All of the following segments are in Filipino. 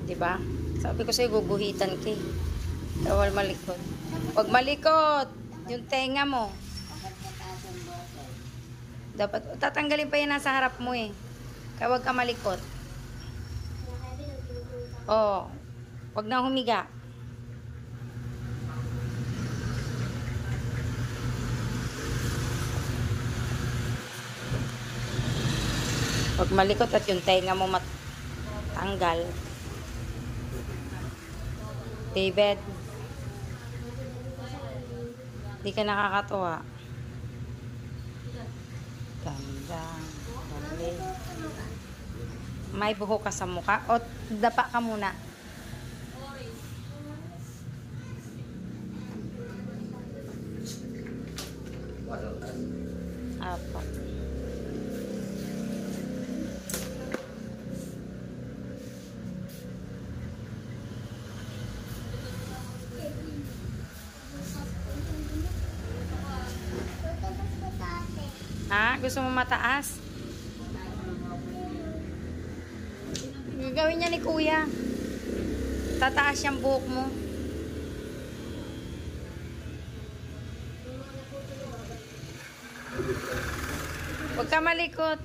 Diba? Sabi ko sa'yo, guguhitan ka eh. Bawal malikot. Huwag malikot! Yung tenga mo. Dapat, tatanggalin pa yan nasa harap mo eh. Kaya huwag ka malikot. Oo. Huwag na humiga. Huwag malikot at yung tenga mo matanggal. David, hindi ka nakakatuwa. Ganda. Dali. May buhok ka sa mukha. O, dapa ka muna. Apo. Ha? Gusto mo mataas? Gagawin niya ni kuya. Tataas yung buhok mo. Huwag ka malikot.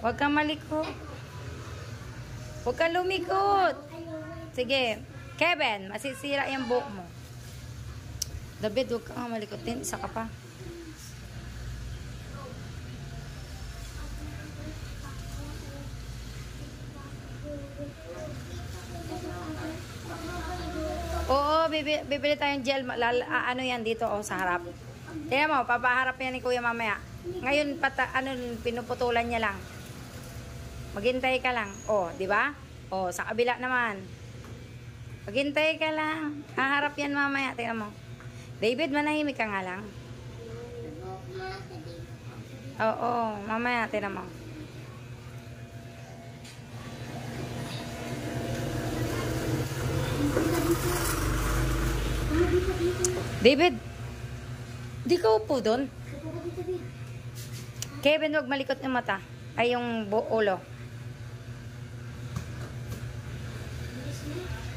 Huwag ka malikot. Huwag ka lumikot. Sige. Kevin, masisira yung buhok mo. David, huwag ka malikotin. Isa ka pa. Oo, bibili tayong gel. Ano yan dito sa harap. Tingnan mo, papaharap yan ni kuya mamaya. Ngayon, pinuputulan niya lang. Maghintay ka lang. O, di ba? O, sa kabila naman. Maghintay ka lang. Haharap yan mamaya. Tingnan mo. David, manahimik ka nga lang. Oo, mamaya. Tingnan mo. David, di ka upo doon. Kevin, wag malikot yung mata. Ay, yung ulo.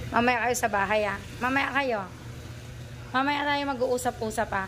Mamaya kayo sa bahay, ah. Mamaya kayo. Mamaya tayo mag-uusap-usap, ah.